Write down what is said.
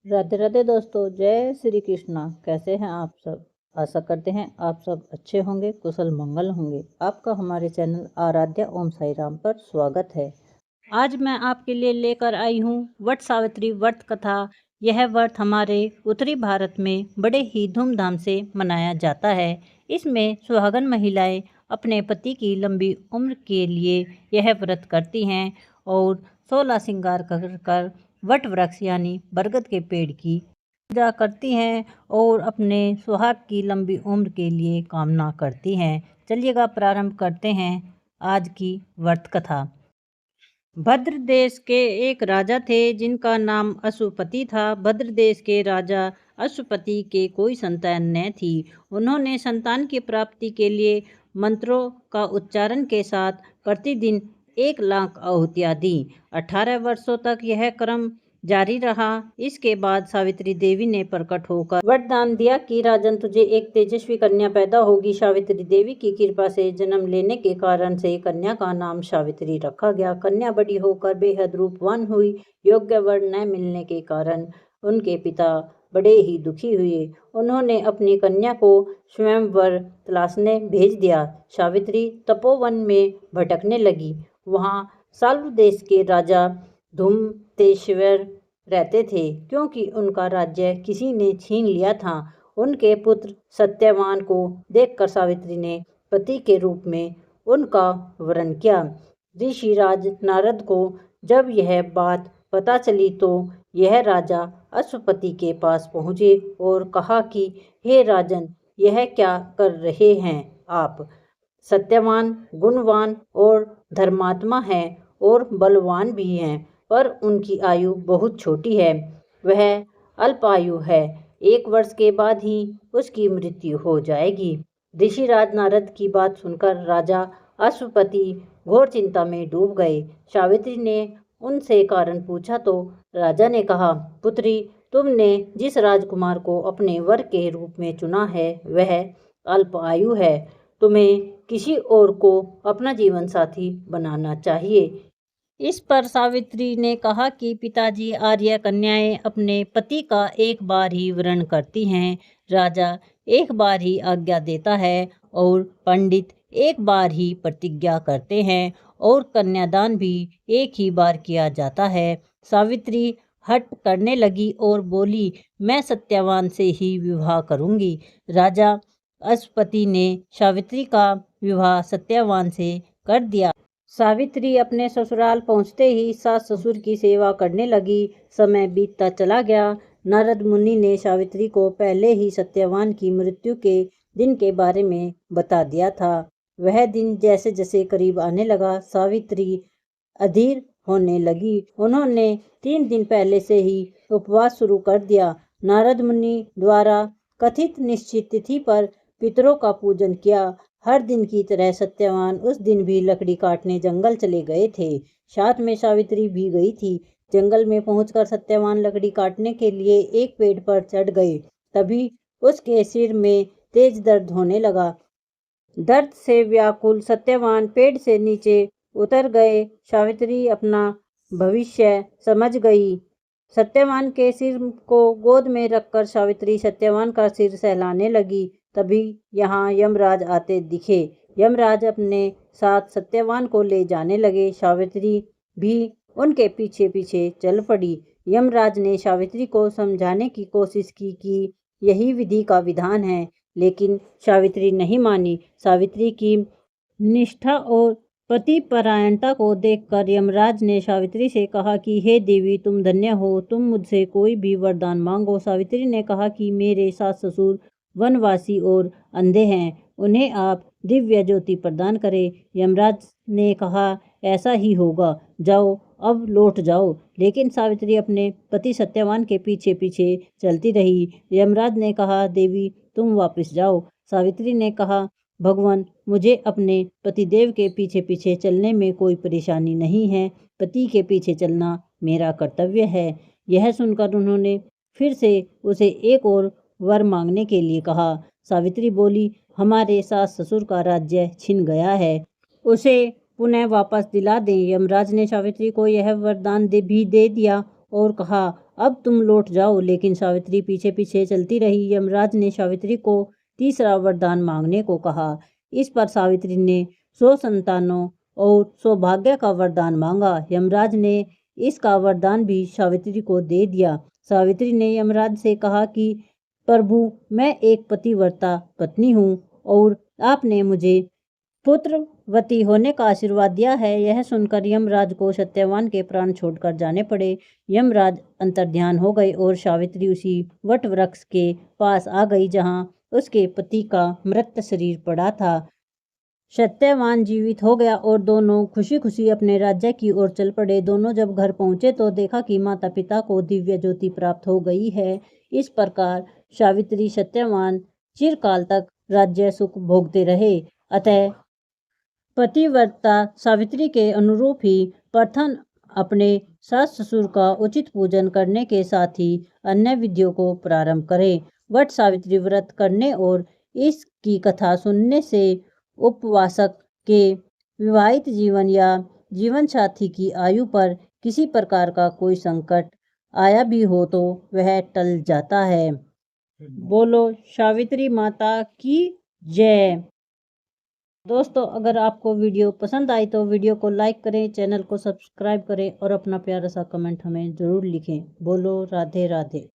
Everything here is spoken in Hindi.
राधे राधे दोस्तों, जय श्री कृष्णा। कैसे हैं आप सब? आशा करते हैं आप सब अच्छे होंगे, कुशल मंगल होंगे। आपका हमारे चैनल आराध्या ओम साई राम पर स्वागत है। आज मैं आपके लिए लेकर आई हूँ वट सावित्री व्रत कथा। यह व्रत हमारे उत्तरी भारत में बड़े ही धूमधाम से मनाया जाता है। इसमें सुहागन महिलाएं अपने पति की लंबी उम्र के लिए यह व्रत करती हैं और 16 श्रृंगार कर वट वृक्ष यानी बरगद के पेड़ की पूजा करती हैं और अपने सुहाग की लंबी उम्र के लिए कामना करती हैं। चलिएगा प्रारंभ करते हैं आज की व्रत कथा। भद्र देश के एक राजा थे जिनका नाम अश्वपति था। भद्र देश के राजा अश्वपति के कोई संतान न थी। उन्होंने संतान की प्राप्ति के लिए मंत्रों का उच्चारण के साथ प्रतिदिन 1,00,000 आहुतियाँ दी। 18 वर्षों तक यह क्रम जारी रहा। इसके बाद सावित्री देवी ने प्रकट होकर वरदान दिया कि राजन, तुझे एक तेजस्वी कन्या पैदा होगी। सावित्री देवी की कृपा से जन्म लेने के कारण से कन्या का नाम सावित्री रखा गया। कन्या बड़ी होकर बेहद रूपवान हुई। योग्य वर न मिलने के कारण उनके पिता बड़े ही दुखी हुए। उन्होंने अपनी कन्या को स्वयंवर तलाशने भेज दिया। सावित्री तपोवन में भटकने लगी। वहाँ सालू देश के राजा धूमतेश्वर रहते थे, क्योंकि उनका राज्य किसी ने छीन लिया था। उनके पुत्र सत्यवान को देखकर सावित्री ने पति के रूप में उनका वरण किया। ऋषिराज नारद को जब यह बात पता चली तो यह राजा अश्वपति के पास पहुँचे और कहा कि हे राजन, यह क्या कर रहे हैं आप? सत्यवान गुणवान और धर्मात्मा है और बलवान भी हैं, पर उनकी आयु बहुत छोटी है। वह अल्पायु है। 1 वर्ष के बाद ही उसकी मृत्यु हो जाएगी। ऋषिराज नारद की बात सुनकर राजा अश्वपति घोर चिंता में डूब गए। सावित्री ने उनसे कारण पूछा तो राजा ने कहा, पुत्री, तुमने जिस राजकुमार को अपने वर के रूप में चुना है वह अल्पायु है। तुम्हें किसी और को अपना जीवन साथी बनाना चाहिए। इस पर सावित्री ने कहा कि पिताजी, आर्य कन्याएं अपने पति का एक बार ही वरण करती हैं। राजा एक बार ही आज्ञा देता है और पंडित एक बार ही प्रतिज्ञा करते हैं और कन्यादान भी एक ही बार किया जाता है। सावित्री हट करने लगी और बोली, मैं सत्यवान से ही विवाह करूंगी। राजा अश्वपति ने सावित्री का विवाह सत्यवान से कर दिया। सावित्री अपने ससुराल पहुंचते ही सास ससुर की सेवा करने लगी। समय बीतता चला गया। नारद मुनि ने सावित्री को पहले ही सत्यवान की मृत्यु के दिन के बारे में बता दिया था। वह दिन जैसे जैसे करीब आने लगा, सावित्री अधीर होने लगी। उन्होंने 3 दिन पहले से ही उपवास शुरू कर दिया। नारद मुनि द्वारा कथित निश्चित तिथि पर पितरों का पूजन किया। हर दिन की तरह सत्यवान उस दिन भी लकड़ी काटने जंगल चले गए थे। साथ में सावित्री भी गई थी। जंगल में पहुंचकर सत्यवान लकड़ी काटने के लिए एक पेड़ पर चढ़ गए। तभी उसके सिर में तेज दर्द होने लगा। दर्द से व्याकुल सत्यवान पेड़ से नीचे उतर गए। सावित्री अपना भविष्य समझ गई। सत्यवान के सिर को गोद में रखकर सावित्री सत्यवान का सिर सहलाने लगी। तभी यहाँ यमराज आते दिखे। यमराज अपने साथ सत्यवान को ले जाने लगे। सावित्री भी उनके पीछे पीछे चल पड़ी। यमराज ने सावित्री को समझाने की कोशिश की कि यही विधि का विधान है, लेकिन सावित्री नहीं मानी। सावित्री की निष्ठा और पतिपरायणता को देखकर यमराज ने सावित्री से कहा कि हे देवी, तुम धन्य हो, तुम मुझसे कोई भी वरदान मांगो। सावित्री ने कहा कि मेरे सास ससुर वनवासी और अंधे हैं, उन्हें आप दिव्य ज्योति प्रदान करें। यमराज ने कहा, ऐसा ही होगा, जाओ अब लौट जाओ। लेकिन सावित्री अपने पति सत्यवान के पीछे पीछे चलती रही। यमराज ने कहा, देवी तुम वापस जाओ। सावित्री ने कहा, भगवान, मुझे अपने पतिदेव के पीछे पीछे चलने में कोई परेशानी नहीं है। पति के पीछे चलना मेरा कर्तव्य है। यह सुनकर उन्होंने फिर से उसे एक और वर मांगने के लिए कहा। सावित्री बोली, हमारे सास ससुर का राज्य छिन गया है, उसे पुनः वापस दिला दें। यमराज ने सावित्री को यह वरदान भी दे दिया और कहा, अब तुम लौट जाओ। लेकिन सावित्री पीछे पीछे चलती रही। यमराज ने सावित्री को तीसरा वरदान मांगने को कहा। इस पर सावित्री ने 100 संतानों और सौभाग्य का वरदान मांगा। यमराज ने इसका वरदान भी सावित्री को दे दिया। सावित्री ने यमराज से कहा कि प्रभु, मैं एक पतिव्रता पत्नी हूँ और आपने मुझे पुत्रवती होने का आशीर्वाद दिया है। यह सुनकर यमराज को सत्यवान के प्राण छोड़कर जाने पड़े। यमराज अंतर्ध्यान हो गए और सावित्री उसी वट वृक्ष के पास आ गई जहाँ उसके पति का मृत शरीर पड़ा था। सत्यवान जीवित हो गया और दोनों खुशी खुशी अपने राज्य की ओर चल पड़े। दोनों जब घर पहुंचे तो देखा कि माता पिता को दिव्य ज्योति प्राप्त हो गई है। इस प्रकार सावित्री सत्यवान चिरकाल तक राज्य सुख भोगते रहे। अतः पतिव्रता सावित्री के अनुरूप ही प्रथम अपने सास ससुर का उचित पूजन करने के साथ ही अन्य विधियों को प्रारंभ करें। वट सावित्री व्रत करने और इसकी कथा सुनने से उपवासक के विवाहित जीवन या जीवन साथी की आयु पर किसी प्रकार का कोई संकट आया भी हो तो वह टल जाता है। बोलो सावित्री माता की जय। दोस्तों, अगर आपको वीडियो पसंद आई तो वीडियो को लाइक करें, चैनल को सब्सक्राइब करें और अपना प्यारा सा कमेंट हमें ज़रूर लिखें। बोलो राधे राधे।